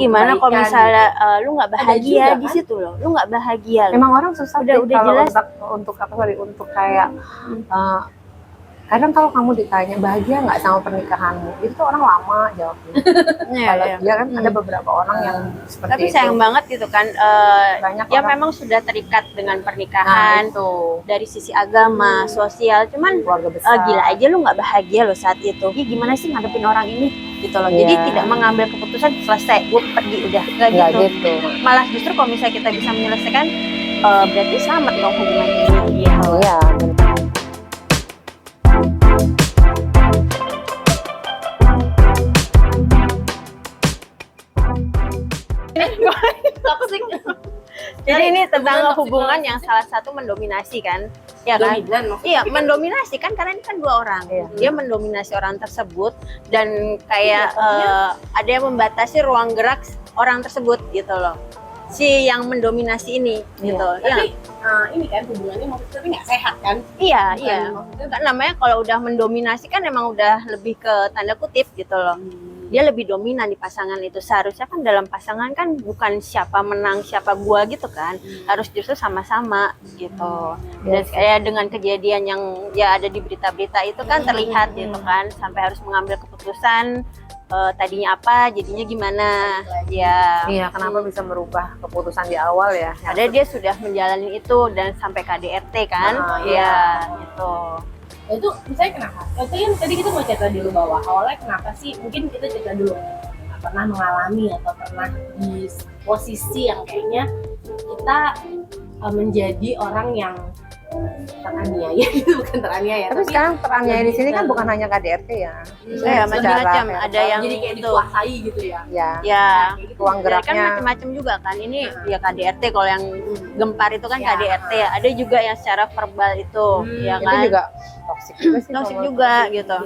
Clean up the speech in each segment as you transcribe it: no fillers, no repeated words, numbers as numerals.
Gimana kalau kebaikan misalnya gitu. lu nggak Ada bahagia juga, di kan? situ loh, lu nggak bahagia loh. Memang orang susah Udah sih kalau jelas. untuk apa sorry, untuk kayak kadang kalau kamu ditanya bahagia nggak sama pernikahanmu, itu tuh orang lama jawabnya. Kalau dia kan ada beberapa orang yang seperti Tapi itu. sayang banget gitu kan, Banyak ya orang. memang sudah terikat dengan Nah, pernikahan itu dari sisi agama, sosial, cuman keluarga besar. gila aja lu nggak bahagia loh saat itu. Ih, gimana sih ngadepin orang ini gitu loh. Jadi tidak mengambil keputusan selesai, gue pergi udah nggak Nggak gitu. gitu. Malah justru kalau misalnya kita bisa menyelesaikan, berarti selamat dong hubungan ini. Gitu. Iya. Toxic. Jadi ini tentang hubungan yang salah satu mendominasi kan, ya kan? Dominan maksudnya. Iya, mendominasi kan karena ini kan dua orang. Iya. Dia mendominasi orang tersebut dan kayak ada yang membatasi ruang gerak orang tersebut gitu loh. Si yang mendominasi ini gitu. Tapi ini kan hubungannya maksudnya tapi nggak sehat kan? Iya, Bukan, iya. maksudnya Kan namanya kalau udah mendominasi kan emang udah lebih ke tanda kutip gitu loh. Dia lebih dominan di pasangan itu. Seharusnya kan dalam pasangan kan bukan siapa menang siapa gua gitu kan. Harus justru sama-sama gitu. Dan kayak dengan kejadian yang ya ada di berita-berita itu kan terlihat gitu kan, sampai harus mengambil keputusan tadinya apa jadinya gimana ya. Iya, kenapa bisa merubah keputusan di awal ya? Ada dia sudah menjalani itu dan sampai KDRT kan. Ya gitu. Nah, itu misalnya kenapa? Itu kan tadi kita mau cerita dulu bahwa awalnya kenapa sih? Mungkin kita cerita dulu pernah mengalami atau pernah di posisi yang kayaknya kita menjadi orang yang teraniaya gitu, bukan teraniaya. Tapi sekarang teraniaya di sini kan bukan hanya KDRT ya. Ya macam-macam, ada yang jadi kayak itu. dikuasai gitu ya. Ya. Ya, Kayak gitu. Ruang kan geraknya. macam-macam juga kan. Ini ya KDRT, kalau yang gempar itu kan Ya. KDRT ya. Ada juga yang secara verbal itu, ya Itu kan. juga toksik juga sih. Toksik kalau- juga gitu.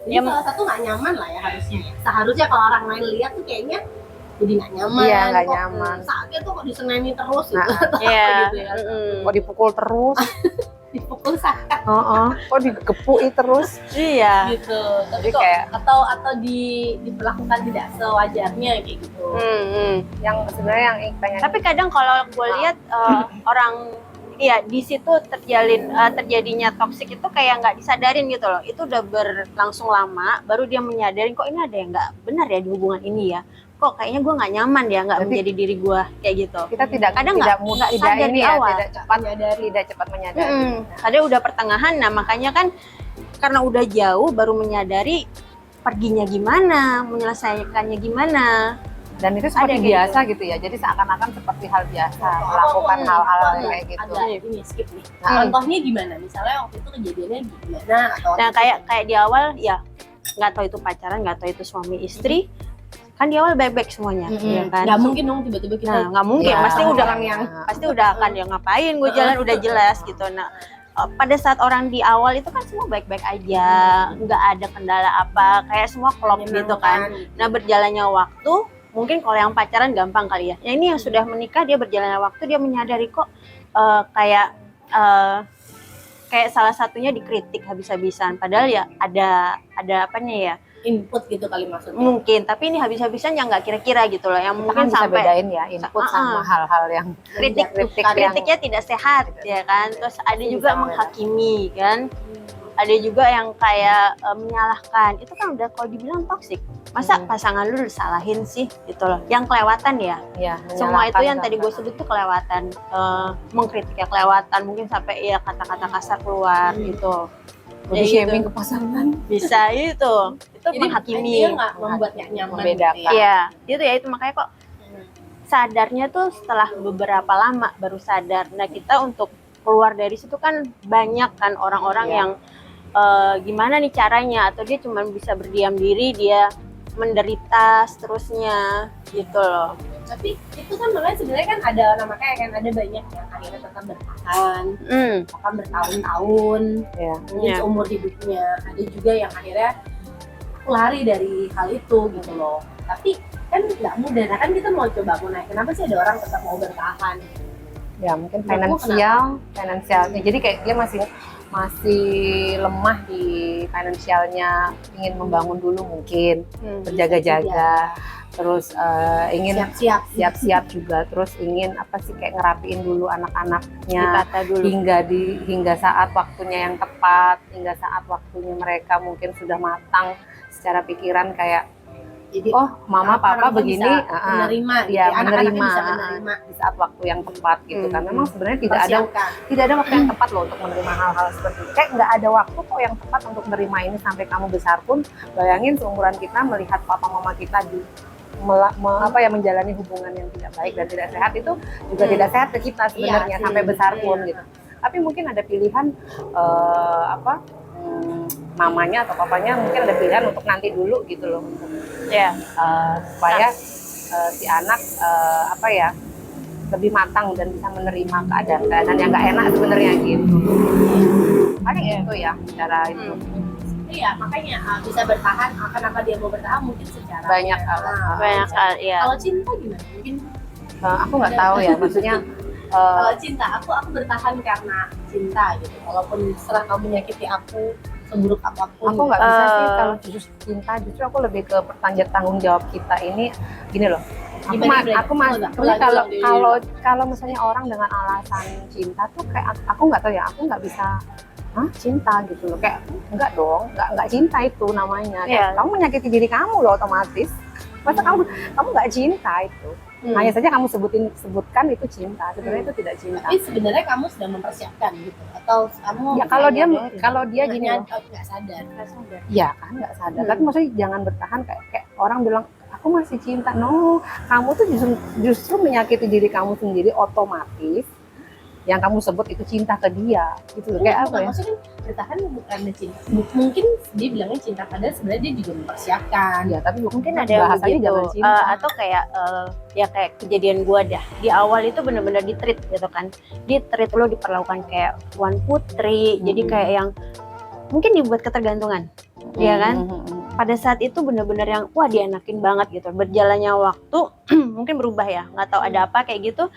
Jadi Ya, salah satu nggak nyaman lah ya harusnya. Seharusnya kalau orang lain lihat tuh kayaknya jadi nggak nyaman. Iya, nggak kok nyaman. Saatnya tuh kok diseneni terus gitu. Nah, Atau Iya. apa gitu ya. Kok dipukul terus, Dipukul saat kok digepui terus. Iya. gitu. Tapi Jadi kok kayak- atau diperlakukan tidak sewajarnya kayak gitu. Yang sebenarnya yang pengen. Tapi kadang kalau gue lihat orang, iya di situ terjadinya toksik itu kayak nggak disadarin gitu loh. Itu udah berlangsung lama, baru dia menyadarin kok ini ada yang nggak benar ya di hubungan ini ya. Kok kayaknya gue nggak nyaman ya, nggak Jadi- menjadi diri gue kayak gitu. kita tidak Kadang tidak nggak mudah tidak sadar ini di ya, awal. tidak cepat menyadari, tidak cepat menyadari. Kadang udah pertengahan, nah makanya kan karena udah jauh baru menyadari perginya gimana, menyelesaikannya gimana. Dan itu Ada seperti kayak biasa gitu ya. Jadi seakan-akan seperti hal biasa melakukan hal-hal yang kayak gitu. Ada ini skip nih. Contohnya gimana? Misalnya waktu itu kejadiannya gimana atau Nah kayak di awal ya nggak tahu itu pacaran, nggak tahu itu suami istri, kan di awal baik-baik semuanya, ya kan? nggak mungkin dong tiba-tiba kita Nah nggak mungkin, Ya. pasti udah orang yang pasti udah akan ya ngapain gue jalan udah jelas gitu. Nah pada saat orang di awal itu kan semua baik-baik aja, nggak ada kendala apa, kayak semua klop gitu kan. Nah berjalannya waktu, mungkin kalau yang pacaran gampang kali ya. Yang ini yang sudah menikah, dia berjalannya waktu dia menyadari kok kayak salah satunya dikritik habis-habisan. Padahal ya ada apanya ya. input gitu kali maksudnya. Mungkin, tapi ini habis-habisan yang nggak kira-kira gitu loh. Yang Kita kan mungkin bisa sampai bedain ya input sama hal-hal yang kritiknya tidak sehat ya kan. Terus ada juga menghakimi kan. Ada juga yang kayak menyalahkan. Itu kan udah kalau dibilang toksik. Masa pasangan lu disalahin sih gitu loh. Yang kelewatan ya. Semua itu yang tadi gue sebut tuh kelewatan. Mengkritiknya kelewatan, mungkin sampai ya kata-kata kasar keluar gitu. body Ya, shaming gitu. ke pasangan. Bisa itu Jadi menghakimi. dia nggak membuat nggak nyaman. Membedakan. Gitu ya. Iya, itu ya itu makanya kok sadarnya tuh setelah beberapa lama baru sadar. Nah kita untuk keluar dari situ kan banyak kan orang-orang yang gimana nih caranya, atau dia cuma bisa berdiam diri, dia menderita seterusnya gitu loh. Tapi itu kan makanya sebenarnya kan ada namanya kan ada banyak yang akhirnya tetap bertahan, bahkan bertahun-tahun, Ya. mungkin Iya. seumur hidupnya. Ada juga yang akhirnya lari dari hal itu gitu loh. Tapi kan nggak mudah. Nah kan kita mau coba mau naik. Kenapa sih ada orang tetap mau bertahan? Ya mungkin Menurutmu finansialnya. Jadi kayak dia masih lemah di finansialnya, ingin membangun dulu mungkin, berjaga-jaga. terus ingin siap-siap juga, terus ingin apa sih kayak ngerapiin dulu anak-anaknya Ditata dulu. hingga saat waktunya yang tepat, hingga saat waktunya mereka mungkin sudah matang secara pikiran kayak Jadi oh mama papa orang begini, bisa menerima, gitu ya ya. Anak-anaknya menerima bisa menerima. di saat waktu yang tepat gitu kan. Memang sebenarnya Persiapkan. tidak ada waktu yang tepat loh untuk menerima hal-hal seperti itu. Kayak nggak ada waktu kok yang tepat untuk menerima ini. Sampai kamu besar pun bayangin seumuran kita melihat papa mama kita menjalani hubungan yang tidak baik dan tidak sehat, itu juga tidak sehat ke kita sebenarnya sampai besar pun gitu. Tapi mungkin ada pilihan mamanya atau papanya mungkin ada pilihan untuk nanti dulu gitu loh, Ya. supaya si anak lebih matang dan bisa menerima keadaan yang nggak enak sebenarnya gitu. Paling itu ya cara itu. Iya, makanya bisa bertahan. Kenapa dia mau bertahan? Mungkin secara Banyak Banyak hal, ya. Kalau cinta gimana? Mungkin aku nggak tahu ya, maksudnya kalau cinta, aku bertahan karena cinta gitu. Walaupun setelah kamu menyakiti aku seburuk apapun. aku nggak bisa sih kalau justru cinta, justru aku lebih ke tanggung jawab kita ini gini loh. Kalau misalnya orang dengan alasan cinta tuh kayak aku nggak tahu ya, aku nggak bisa cinta gitu loh, kayak enggak dong, nggak cinta itu namanya. Kayak kamu menyakiti diri kamu loh otomatis. Masa kamu nggak cinta itu? Hanya saja kamu sebutkan itu cinta, sebenarnya itu tidak cinta. Tapi sebenarnya kamu sedang mempersiapkan gitu, atau kamu Ya kalau dia gini loh, nggak sadar. ya kan nggak sadar. Tapi maksudnya jangan bertahan kayak orang bilang aku masih cinta. No, kamu tuh justru menyakiti diri kamu sendiri otomatis. Yang kamu sebut itu cinta ke dia gitu loh. Kayak apa ya? Maksudnya bertahan bukan cinta. Mungkin dia bilangnya cinta, padahal sebenarnya dia juga mempersiapkan. Ya, tapi Mungkin ada yang bahasanya begitu, jangan cinta. atau kayak kayak kejadian gua dah di awal itu benar-benar di-treat gitu kan, di-treat lo, diperlakukan kayak tuan putri, jadi kayak yang mungkin dibuat ketergantungan, ya kan? Pada saat itu benar-benar yang wah dienakin banget gitu. Berjalannya waktu mungkin berubah ya, nggak tahu ada apa kayak gitu.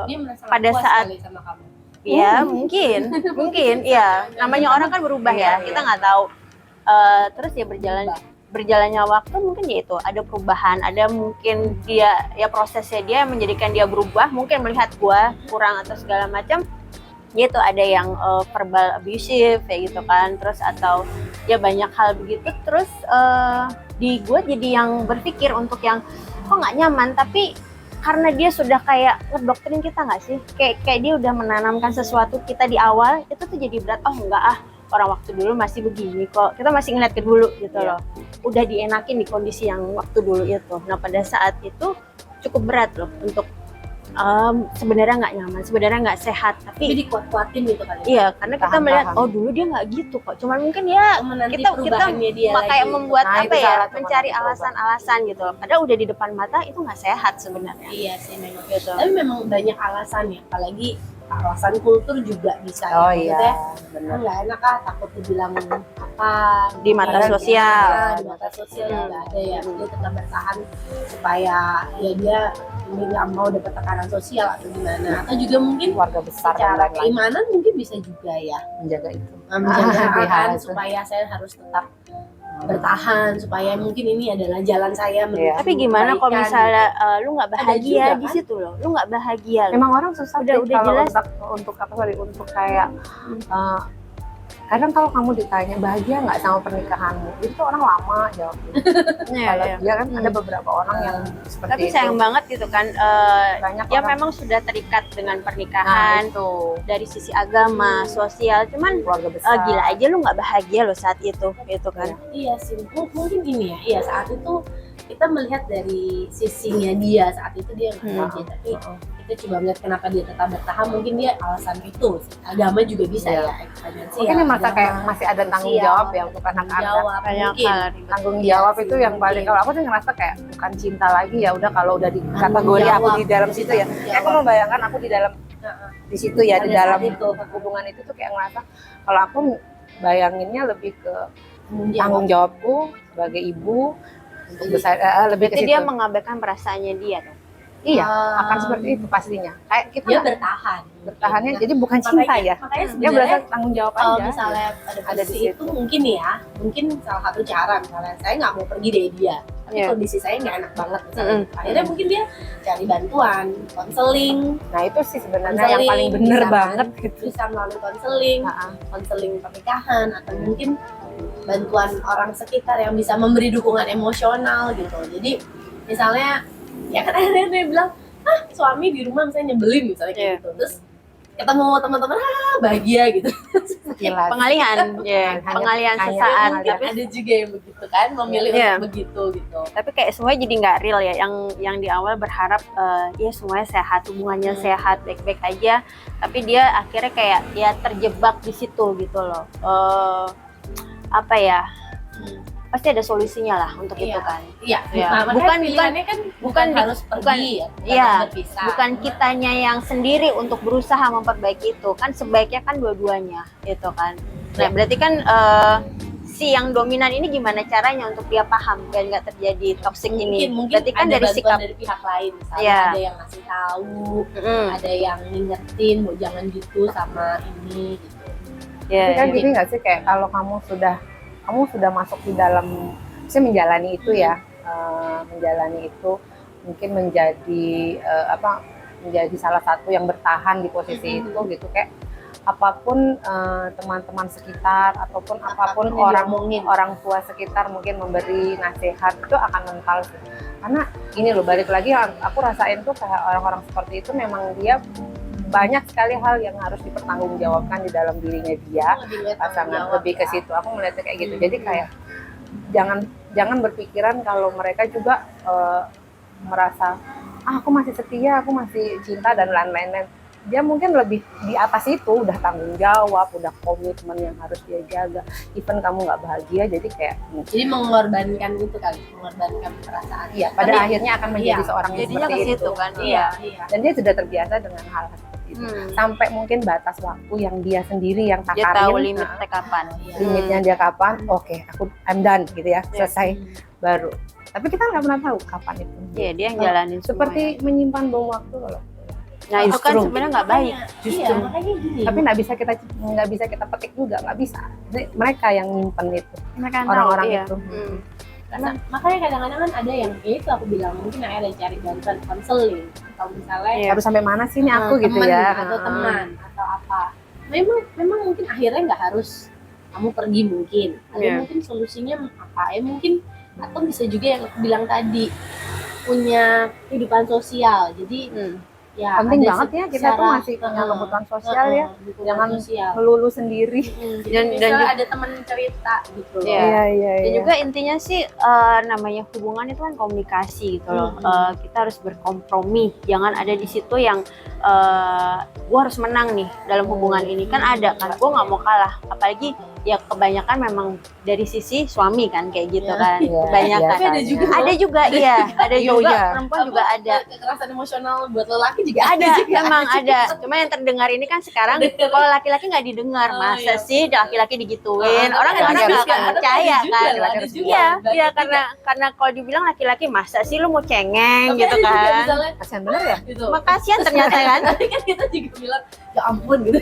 Dia merasa Pada puas saat kali sama kamu. ya mungkin ya, namanya orang kan berubah ya, kita nggak tahu. Terus ya berjalannya waktu mungkin ya itu ada perubahan, ada mungkin dia ya prosesnya dia menjadikan dia berubah, mungkin melihat gua kurang atau segala macam gitu, ada yang verbal abusive kayak gitu kan, terus atau ya banyak hal begitu. Terus di gue jadi yang berpikir untuk yang kok nggak nyaman, tapi karena dia sudah kayak ngedoktrin kita nggak sih, kayak dia udah menanamkan sesuatu kita di awal, itu tuh jadi berat. Oh enggak orang waktu dulu masih begini kok, kita masih ngeliat ke dulu gitu loh, udah dienakin di kondisi yang waktu dulu itu. Nah pada saat itu cukup berat loh untuk sebenarnya nggak nyaman, sebenarnya nggak sehat, tapi dikuat-kuatin gitu kali. Iya, karena kita melihat oh dulu dia nggak gitu kok, cuman mungkin ya kita dia kayak membuat itu mencari alasan-alasan gitu, padahal udah di depan mata itu nggak sehat sebenarnya. Iya sih memang Gitu. Tapi memang banyak alasan ya, apalagi alasan kultur juga bisa. Oh ya. iya, Maksudnya, nggak enak takut dibilang apa Di mata sosial. di mata sosial nggak ada ya, dia tetap bertahan supaya ya dia ini nggak mau dapat tekanan sosial atau gimana, atau juga mungkin keluarga besar dan secara lain-lain keimanan mungkin bisa juga ya menjaga itu. menjaga Hal itu. supaya saya harus tetap bertahan, supaya mungkin ini adalah jalan saya menuju Tapi gimana kalau kebaikan, misalnya lu nggak Ada bahagia juga, di kan? situ loh, lu nggak bahagia loh. Memang orang susah Udah sih kalau jelas. untuk kayak kadang kalau kamu ditanya bahagia nggak sama pernikahanmu, itu tuh orang lama jawabnya. Kalau dia kan ada beberapa orang yang seperti Tapi itu. sayang banget gitu kan, Banyak ya orang. memang sudah terikat dengan Nah, pernikahan itu dari sisi agama, sosial, cuman keluarga besar. gila aja lu nggak bahagia loh saat itu gitu kan. Iya sih, mungkin gini ya, iya saat itu kita melihat dari sisinya dia, saat itu dia nggak bahagia, tapi kita coba melihat kenapa dia tetap bertahan, mungkin dia alasan itu, agama juga bisa ya, ekspansi Mungkin ya, dia merasa agama, kayak masih ada tanggung sosial, jawab ya untuk tanggung anak-anak. jawab, Banyak mungkin. hal. Tanggung Iya jawab sih, itu yang paling, mungkin. kalau aku sih ngerasa kayak bukan cinta lagi, ya udah kalau udah di Tanggung kategori aku jawab. di dalam situ ya. Tanggung Kayak aku jawab. membayangkan aku di dalam di situ ya, di Pada dalam saat itu. hubungan itu tuh kayak ngerasa kalau aku bayanginnya lebih ke Tanggung jawab. tanggung jawabku sebagai ibu untuk besar, lebih ke Berarti situ. dia mengabaikan perasaannya dia dong. Iya, akan seperti itu pastinya. Kayak kita Dia nggak- bertahan. bertahannya jadi bukan cinta ya. Makanya Dia sebenarnya berasa tanggung jawab kalau aja. misalnya ada Ada di posisi situ. itu mungkin ya, mungkin salah satu cara misalnya saya nggak mau pergi dari dia, tapi Iya. kondisi saya nggak enak banget misalnya. Mm-mm. Akhirnya mungkin dia cari bantuan, konseling, Nah itu sih sebenarnya yang paling bener bisa kan? banget gitu. Bisa melalui konseling, Nah, konseling pernikahan atau mungkin bantuan orang sekitar yang bisa memberi dukungan emosional gitu. Jadi misalnya ya kan akhirnya dia bilang suami di rumah misalnya nyebelin misalnya kayak Iya. gitu, terus ketemu teman-teman bahagia gitu. jelas. Pengalihan, Hanya- pengalihan hanya sesaat. pengalihan. Tapi ada juga yang begitu kan, memilih Iya. untuk begitu gitu. Tapi kayak semuanya jadi nggak real ya. Yang di awal berharap ya semuanya sehat, hubungannya sehat, baik-baik aja. Tapi dia akhirnya kayak ya terjebak di situ gitu loh. Apa ya? Pasti ada solusinya lah untuk Iya. itu kan. Iya, Iya. nah, makanya Bukan- pilihannya kan bukan harus pergi ya, bukan iya, harus berpisah. Bukan kitanya yang sendiri untuk berusaha memperbaiki itu kan, sebaiknya kan dua-duanya gitu kan. Nah berarti kan si yang dominan ini gimana caranya untuk dia paham dan nggak terjadi toxic ini? Mungkin Berarti kan ada dari bantuan sikap. dari pihak lain, misalnya Iya. ada yang ngasih tahu, Mm, ada yang ngingetin, mau jangan gitu sama ini gitu. ya, Tapi kan ya. gini nggak sih kayak kalau kamu sudah masuk di dalam, saya menjalani itu ya, menjalani itu mungkin menjadi menjadi salah satu yang bertahan di posisi itu gitu kayak apapun teman-teman sekitar ataupun apapun yang diomongin. orang tua sekitar mungkin memberi nasihat itu akan mental sih. Karena gini loh, balik lagi yang aku rasain tuh kayak orang-orang seperti itu memang dia banyak sekali hal yang harus dipertanggungjawabkan di dalam dirinya dia, Lebih lihat pasangan tanggung jawab lebih ke ya. situ. Aku melihatnya kayak gitu. Jadi kayak jangan berpikiran kalau mereka juga merasa aku masih setia, aku masih cinta dan lain-lain. Dia mungkin lebih di atas itu, udah tanggung jawab, udah komitmen yang harus dia jaga. Even kamu nggak bahagia, jadi kayak Jadi mengorbankan itu kali, mengorbankan perasaan. iya pada Tapi- akhirnya akan menjadi iya, seorang yang Jadinya ke seperti situ itu. kan. Iya, iya. Dan dia sudah terbiasa dengan hal seperti itu. Sampai mungkin batas waktu yang dia sendiri yang Dia takarin. tahu nah, limitnya kapan. Iya. limitnya dia kapan, oke aku I'm done gitu ya, Ya. selesai baru. Tapi kita nggak pernah tahu kapan itu. Iya, dia yang jalanin Seperti menyimpan bom waktu loh. Nah itu kan Justru. sebenarnya nggak baik. Iya, makanya gini. Tapi nggak bisa kita petik juga, nggak bisa. Jadi, mereka yang nyimpen itu, Mereka tahu, orang-orang iya. itu. Makanya kadang-kadang kan ada yang ya itu aku bilang mungkin ada cari bantuan konseling atau misalnya Iya. Harus sampai mana sih ini aku gitu teman ya? atau teman atau apa. Memang mungkin akhirnya nggak harus kamu pergi mungkin. Ada Iya. mungkin solusinya apa ya mungkin atau bisa juga yang aku bilang tadi punya kehidupan sosial. Jadi ya Penting ada banget ya kita tuh secara- masih punya kebutuhan sosial ya. kebutuhan Jangan sosial. melulu sendiri. Jadi Dan- bisa dan juga- ada teman cerita gitu loh. Iya. iya. Dan juga intinya sih namanya hubungan itu kan komunikasi gitu loh. Kita harus berkompromi. Jangan ada di situ yang gue harus menang nih dalam hubungan ini. Kan ada kan, gue nggak mau kalah. Apalagi ya kebanyakan memang dari sisi suami kan kayak gitu Iya. kan. Iya, Kebanyakan. Tapi ada juga Ada juga iya, ada Iya, juga iya. perempuan juga ada. Kekerasan emosional buat lelaki juga Ada, juga. memang ada. Cuma yang terdengar ini kan sekarang Terdengar. kalau laki-laki nggak didengar, Oh, masa iya. sih laki-laki digituin? Orang ada kadang-kadang nggak juga, akan percaya kan? Iya, iya karena kalau dibilang laki-laki masa sih lu mau cengeng gitu kan? Misalnya, Kasian bener ya? gitu. Makasian ternyata kan? Tapi kan kita juga bilang ya ampun gitu.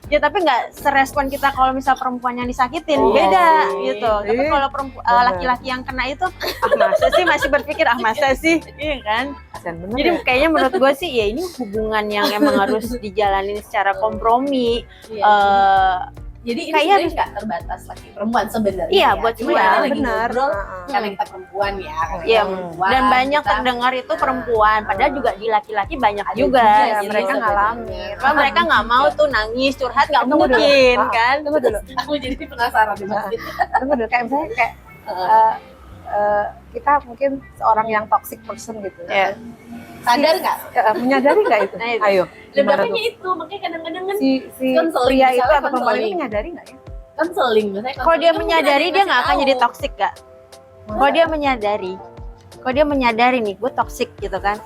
Ya tapi nggak serespon kita kalau misal perempuan yang disakitin, Oh, beda iya. gitu. Tapi kalau laki-laki yang kena itu, masa sih masih berpikir masa sih, iya kan? Kasian bener Jadi ya? kayaknya menurut gue sih ya ini hubungan yang emang harus dijalanin secara kompromi. Jadi ini Kayaknya sebenarnya nggak terbatas laki perempuan sebenarnya. Iya, ya. buat Cuma semua, kita lagi benar. ngobrol Heeh. karena kita perempuan ya. karena Iya, kita perempuan, dan banyak kita- terdengar itu perempuan, padahal juga di laki-laki banyak Ada juga. juga Ya, gitu. mereka sebenarnya. ngalamin. Cuma mereka nggak mau tuh nangis, curhat nggak Tunggu dulu. mungkin Ah, kan? Tunggu dulu, Aku jadi penasaran nih Mas. tunggu dulu. Kayak misalnya kayak kita mungkin seorang yang toxic person gitu. Iya. Sadar nggak? Menyadari nggak itu? Nah, itu. Ayo. Dan Gimana makanya tuh? itu makanya kadang-kadang kan Si Konseling, pria itu misalnya atau perempuan itu konseling. menyadari nggak ya? konseling misalnya Kalau dia konseling kan menyadari mungkin dia ada nggak yang akan ngasih jadi tahu. toxic gak? Kalau dia menyadari, kalau dia menyadari nih gue toxic gitu kan,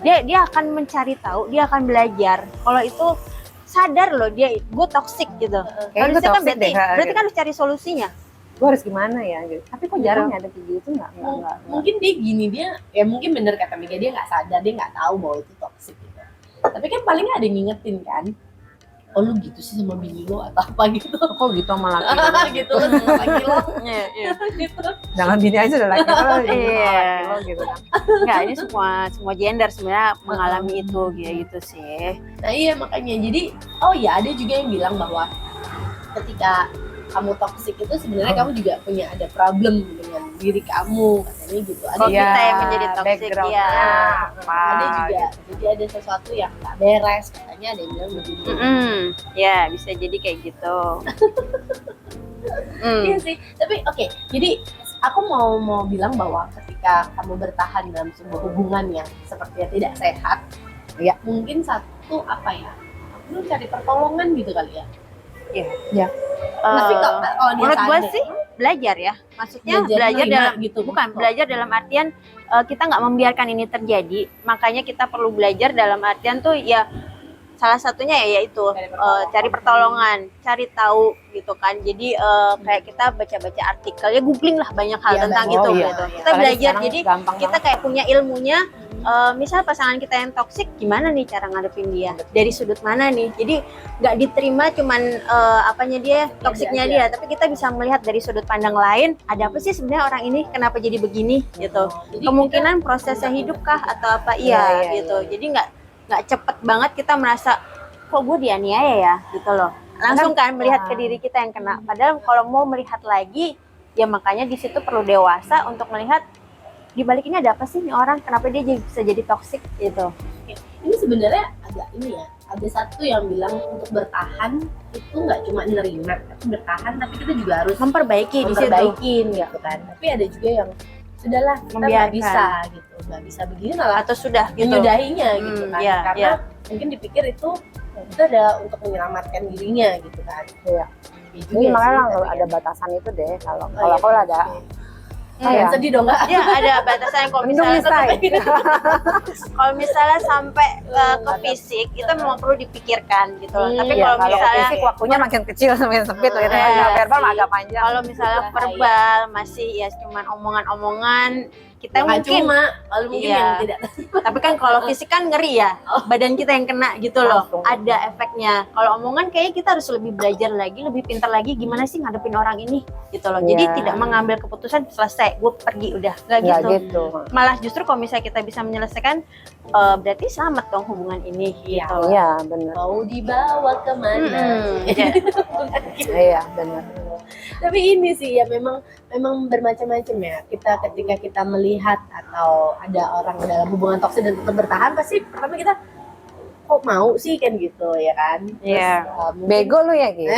dia akan mencari tahu, dia akan belajar. Kalau itu sadar loh dia gue toxic gitu. Kayaknya gue Harusnya kan toxic deh. berarti kan harus cari solusinya. gue harus gimana ya gitu. Tapi kok jarang ya ada kayak gitu, nggak. Mungkin dia gini, dia ya mungkin bener kata Mega, dia nggak sadar, dia nggak tahu bahwa itu toxic gitu. Tapi kan paling nggak ada yang ngingetin kan, oh lu gitu sih sama bini lo atau apa gitu. Kok gitu sama laki lo? Gitu lo sama laki lo. Iya. Gitu. Jangan bini aja udah laki lo, Iya. laki lo gitu kan. Enggak, ini semua gender sebenarnya mengalami itu gitu sih. Nah iya makanya, jadi oh ya ada juga yang bilang bahwa ketika kamu toxic itu sebenarnya kamu juga punya ada problem dengan diri kamu, katanya gitu. Ada Kalau Iya, kita yang menjadi toxic background-nya ya. apa ada juga, gitu. jadi ada sesuatu yang nggak beres, katanya ada yang bilang begitu. Ya bisa jadi kayak gitu. Iya sih, tapi oke, jadi aku mau bilang bahwa ketika kamu bertahan dalam sebuah hubungan yang sepertinya tidak sehat, ya mungkin satu apa ya, lu cari pertolongan gitu kali ya. Tapi kok kalau dia Menurut gue sadar, sih belajar ya, maksudnya belajar nerima dalam gitu, bukan belajar dalam artian kita nggak membiarkan ini terjadi, makanya kita perlu belajar dalam artian tuh ya salah satunya ya yaitu cari pertolongan, cari tahu gitu kan. Jadi kayak kita baca-baca artikel ya, googling lah banyak hal Iya, tentang banyak. itu Oh, iya, gitu. iya. Kita belajar, jadi gampang kita kayak punya ilmunya. Misal pasangan kita yang toksik, gimana nih cara ngadepin dia, dari sudut mana nih, jadi nggak diterima cuman apanya dia, toksiknya dia, tapi kita bisa melihat dari sudut pandang lain, ada apa sih sebenarnya orang ini, kenapa jadi begini gitu. Jadi Kemungkinan prosesnya hidup kah atau apa, iya gitu. Jadi nggak cepet banget kita merasa kok gue dianiaya ya gitu loh, langsung kan melihat ke diri kita yang kena. Padahal kalau mau melihat lagi ya makanya di situ perlu dewasa untuk melihat di balik ini ada apa sih nih orang, kenapa dia bisa jadi toksik gitu. ini sebenarnya agak ini ya, ada satu yang bilang untuk bertahan itu nggak cuma nerima, tapi bertahan tapi kita juga harus Memperbaiki di situ. memperbaikin gitu kan. Tapi ada juga yang sudahlah kita nggak Membiarkan. bisa gitu, nggak bisa begini malah Atau sudah gitu. menyudahinya gitu kan, iya, karena iya. mungkin dipikir itu itu ada untuk menyelamatkan dirinya gitu kan. Iya. Ya juga Ini sih, makanya tapi ada ya. batasan itu deh. Kalau Oh, iya, aku ada Jangan sedih dong nggak? Ya ada batasan kalau minum misalnya say. kalau misalnya sampai ke fisik itu memang perlu dipikirkan gitu loh. Tapi Iya, kalau Kalau misalnya fisik waktunya makin kecil semakin sempit gitu. Iya, Verbal sih. agak panjang. kalau misalnya verbal masih ya cuman omongan-omongan, kita Bukan mungkin cuma lalu mungkin Iya. yang tidak tapi kan kalau fisik kan ngeri ya, badan kita yang kena gitu loh, Langsung. ada efeknya. Kalau omongan kayaknya kita harus lebih belajar lagi, lebih pintar lagi gimana sih ngadepin orang ini gitu loh. Jadi Iya. tidak mengambil keputusan selesai, gue pergi udah, nggak Nggak gitu. gitu. Malah justru kalau misalnya kita bisa menyelesaikan, berarti selamat dong hubungan ini gitu. Iya benar. mau dibawa kemana. Iya. Iya benar. Tapi ini sih ya memang bermacam-macam ya. Kita ketika kita melihat atau ada orang dalam hubungan toksik dan tetap bertahan, pasti pertama kita kok mau sih kan gitu ya kan. Iya. Mungkin- Bego lu ya gitu.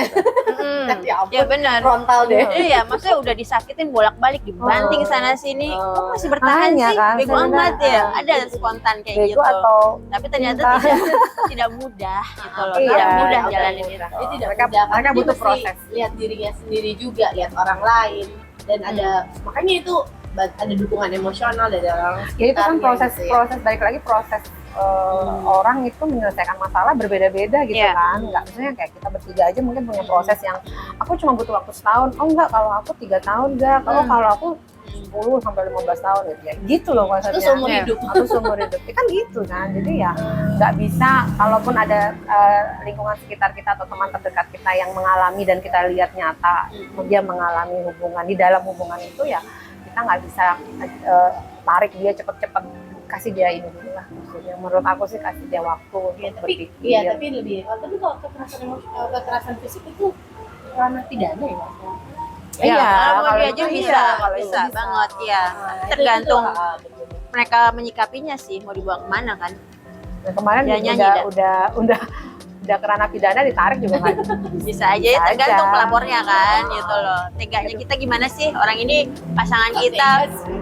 Ya ampun, Ya benar. frontal deh. Iya, maksudnya udah disakitin bolak-balik, dibanting sana sini, kok masih bertahan Hanya sih? kan, Bego sebenarnya. amat ya. Ada spontan kayak Bego gitu. atau Tapi ternyata cinta. tidak mudah gitu loh. Iya, Tidak mudah oke, jalanin mudah. itu. Dia tidak Mereka- mudah, mereka karena dia butuh mesti proses. lihat dirinya sendiri juga, lihat orang lain, dan ada makanya itu ada dukungan emosional dari orang ya itu kan sekitarnya proses gitu ya. proses balik lagi proses orang itu menyelesaikan masalah berbeda-beda gitu Iya. kan. Nggak, maksudnya kayak kita bertiga aja mungkin punya proses yang aku cuma butuh waktu setahun, oh enggak kalau aku 3 tahun enggak, kalau aku 10 sampai 15 tahun gitu ya, gitu loh konsepnya. Itu seumur Iya. hidup. Atau seumur hidup ya kan gitu kan. Jadi ya nggak bisa, kalaupun ada lingkungan sekitar kita atau teman terdekat kita yang mengalami dan kita lihat nyata dia mengalami hubungan, di dalam hubungan itu ya kita nggak bisa tarik dia cepet-cepet, kasih dia ini dulu lah maksudnya. Menurut aku sih kasih dia waktu Iya, untuk tapi berpikir. iya tapi lebih tapi kalau kekerasan fisik itu ranah pidana ya. Iya, kalau kalau dia itu aja iya, bisa, kalau itu bisa bisa. banget ya. Nah, Tergantung itu, betul. mereka menyikapinya sih, mau dibawa kemana kan. Nah, kemarin Dia nyanyi udah kerana pidana ditarik juga kan. Bisa aja ya, Bisa tergantung aja. pelapornya kan gitu loh. Teganya kita gimana sih, orang ini pasangan kita.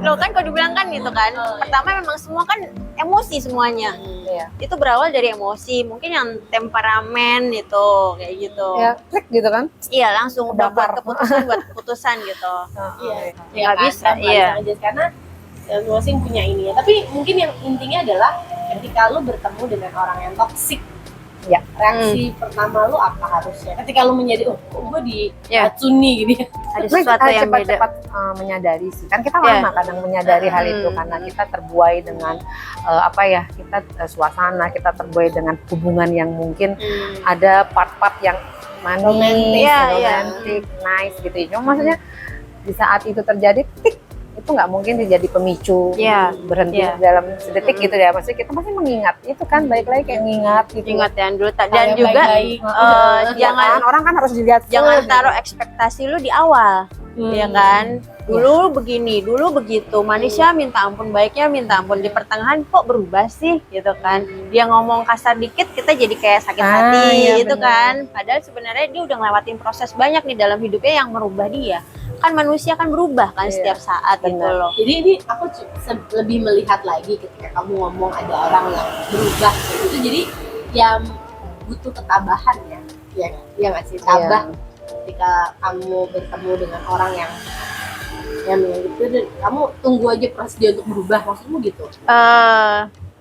Loh kan kalau dibilang kan gitu kan. Pertama memang semua kan emosi semuanya. Iya. Itu berawal dari emosi, mungkin yang temperamen itu kayak gitu. Ya klik gitu kan. Iya, langsung udah buat Bakar. keputusan gitu. Iya, Nggak kan, bisa, kan, iya. aja karena masing punya ini ya. Tapi mungkin yang intinya adalah ketika lu bertemu dengan orang yang toksik Ya. Reaksi pertama lu apa harusnya? Ketika lu menyadari, oh kok gue diracuni gini. Ada sesuatu yang beda. cepat menyadari sih. Kan kita Ya. lama kadang menyadari hal itu karena kita terbuai dengan kita suasana, kita terbuai dengan hubungan yang mungkin ada part-part yang manis, Romantis. Iya, romantic, nice gitu. Cuma maksudnya di saat itu terjadi tik itu nggak mungkin jadi pemicu Iya. berhenti Iya. dalam sedetik gitu ya. Maksudnya kita pasti mengingat itu kan, balik lagi kayak mengingat gitu. Ingat yang dulu Hal dan yang juga baik-baik. jangan Orang kan harus dilihat jangan full, taruh ekspektasi lu di awal. Ya kan, dulu begini, dulu begitu, manisnya minta ampun, baiknya minta ampun, di pertengahan kok berubah sih, gitu kan? Dia ngomong kasar dikit, kita jadi kayak sakit hati, iya, gitu benar. kan? Padahal sebenarnya dia udah ngelewatin proses banyak nih dalam hidupnya yang merubah dia. Kan manusia kan berubah kan Iya, setiap saat gitu benar. loh. Jadi ini aku lebih melihat lagi ketika kamu ngomong ada orang yang berubah kayak gitu. Jadi yang butuh ketabahan ya nggak sih, tabah ketika kamu bertemu dengan orang yang gitu, dan kamu tunggu aja proses dia untuk berubah, maksudmu gitu?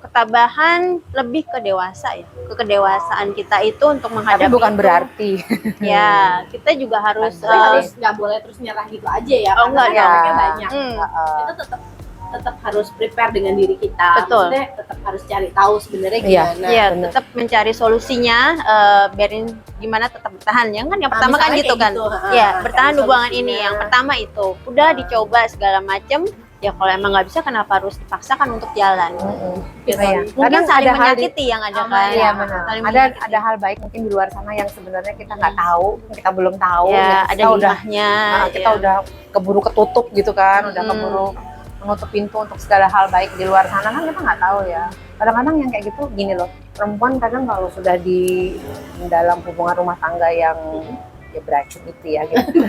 Ketabahan lebih ke dewasa ya, ke kedewasaan kita itu untuk tapi menghadapi bukan itu. berarti Ya, kita juga harus Tapi harus nggak boleh terus nyerah gitu aja ya, Oh, enggak, karena ya. efeknya banyak. hmm, Kita tetap harus prepare dengan diri kita. Betul. Maksudnya tetap harus cari tahu sebenarnya Iya. gimana. Iya, bener. tetap mencari solusinya, biarin gimana tetap bertahan. Yang kan yang Nah, pertama kan misalnya gitu kayak kan. gitu, Ya, cari bertahan hubungan solusinya. ini. Yang pertama itu. Udah dicoba segala macem. Ya kalau emang nggak bisa, kenapa harus dipaksakan untuk jalan? Gitu. Iya. Mungkin Kadang saling ada hal di- menyakiti yang ada Sama, kan. Iya benar. Saling Ada menyakiti. hal baik mungkin di luar sana yang sebenarnya kita nggak tahu, kita belum tahu. Ya, dan ada kita udah hikmahnya. kita ya. udah keburu ketutup gitu kan, udah Mm. keburu menutup pintu untuk segala hal baik di luar sana kan kita nggak tahu ya. Kadang-kadang yang kayak gitu gini loh, perempuan kadang kalau sudah di dalam hubungan rumah tangga yang ya beracun itu ya gitu.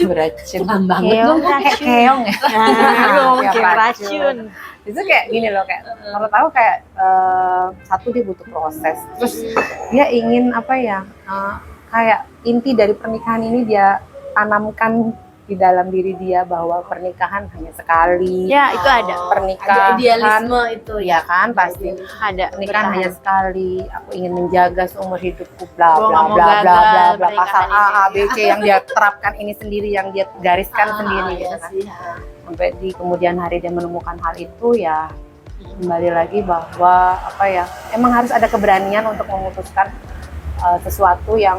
beracun. Paham banget Keong, dong. Kayak keong ya. Keong, Ya, kayak racun. racun. Itu kayak gini loh, kayak menurut aku kayak satu dia butuh proses. Terus dia ingin kayak inti dari pernikahan ini dia tanamkan di dalam diri dia bahwa pernikahan hanya sekali. Ya, itu ada. Ada Pernikahan idealisme itu ya kan pasti. Ada. Pernikahan bertahan. hanya sekali. Aku ingin menjaga seumur hidupku bla Gua bla nggak mau bla bla gagal bla bla pasal pernikahan A ini. B C yang dia terapkan ini sendiri, yang dia gariskan sendiri Iya gitu kan. sih. Sampai di kemudian hari dia menemukan hal itu ya kembali lagi bahwa emang harus ada keberanian untuk memutuskan sesuatu yang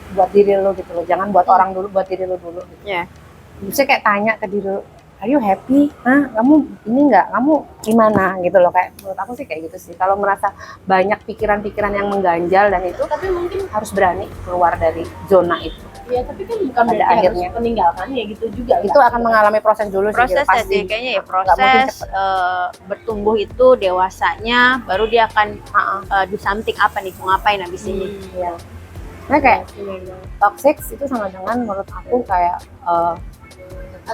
buat diri lo gitu loh, jangan buat orang dulu, buat diri lo dulu gitu. Ya. Bisa kayak tanya ke diri lo, are you happy? Kamu ini nggak? Kamu gimana gitu loh, kayak menurut aku sih kayak gitu sih. Kalau merasa banyak pikiran-pikiran yang mengganjal dan itu Tapi mungkin harus berani keluar dari zona itu. ya, tapi kan bukan Pada berarti akhirnya. harus meninggalkan ya gitu juga. Itu akan mengalami proses dulu sih. Proses ya pasti. sih, kayaknya ya Nggak mungkin proses cepet. bertumbuh itu dewasanya, baru dia akan do something apa nih, mau ngapain abis ini. Iya. Nah kayak toxic itu sama dengan menurut aku kayak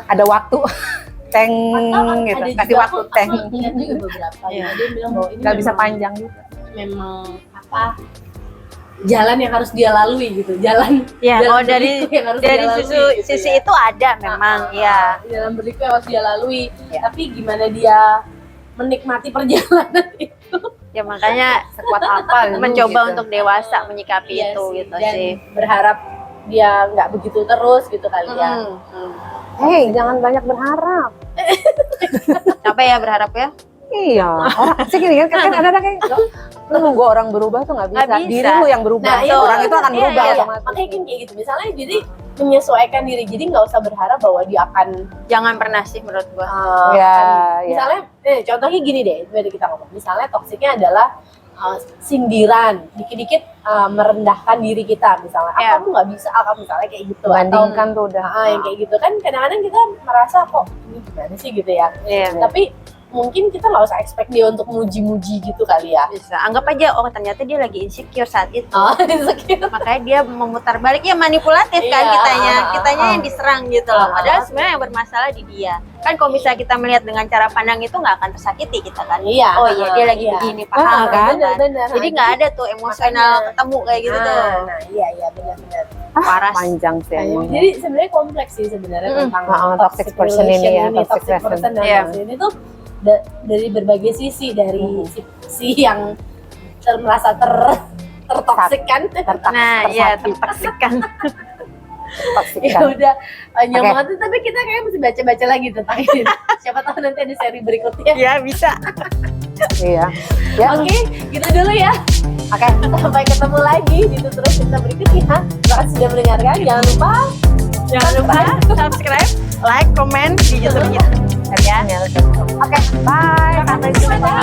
ada waktu tank gitu, kasih waktu tank, Aku ingat juga beberapa Iya. dia bilang bahwa ini nggak bisa memang- panjang juga. memang jalan yang harus dia lalui gitu, jalan Ya, jalan oh dari berliku yang harus dari dia lalui sisi, gitu sisi ya. itu ada memang, ya. Jalan berliku yang harus dia lalui, Ya. tapi gimana dia menikmati perjalanan itu. Ya makanya Sekuat apa gitu, mencoba gitu. untuk dewasa menyikapi Iya itu sih, gitu dan sih. berharap dia nggak begitu terus gitu kali ya. Hey, jangan banyak berharap. Capek ya berharap ya? Iya, orang sih gini kan ada kayak lu nunggu orang berubah tuh nggak bisa. Nggak bisa. Diri lu yang berubah, Nah, iya, orang itu akan iya, berubah iya. otomatis. Makanya kan kayak gitu, misalnya jadi menyesuaikan diri, jadi nggak usah berharap bahwa dia akan Jangan pernah sih menurut gua. Ya, akan- ya. misalnya contohnya gini deh, dari kita ngomong, misalnya toksiknya adalah sindiran, dikit-dikit merendahkan diri kita, misalnya Ya. kamu nggak bisa, kamu misalnya kayak gitu, Bandingkan tuh udah. yang kayak gitu kan kadang-kadang kita merasa kok ini gimana sih gitu ya, Iya. tapi mungkin kita nggak usah expect dia untuk muji-muji gitu kali ya. Bisa. Anggap aja ternyata dia lagi insecure saat itu. Insecure. Makanya dia memutar balik, ya manipulatif kan Iya, kitanya yang diserang gitu loh. Padahal Ah. sebenarnya yang bermasalah di dia. Kan kalau misalnya kita melihat dengan cara pandang itu nggak akan tersakiti kita kan. Iya. Oh iya dia lagi iya. begini, paham kan? Benar-benar. Jadi nggak ada tuh emosional Makanya. ketemu kayak gitu tuh. Nah, iya benar-benar. Waras. Panjang sih emang. Jadi sebenarnya kompleks sih sebenarnya tentang toxic person ini ya, toxic toxic person dan Iya. toxic ini tuh dari berbagai sisi, dari si yang merasa tertoksikan. Nah, iya, tertoksikan. Ya udah panjang banget tuh, tapi kita kayak mesti baca-baca lagi tentang ini. Siapa tahu nanti ada seri berikutnya. Ya bisa. Iya. Ya. Oke, gitu dulu ya. Oke. Sampai ketemu lagi di tutorial cerita berikutnya. Terima kasih sudah mendengarkan. Jangan lupa Subscribe, like, komen di YouTube kita. Ya. Oke, bye. Sampai jumpa.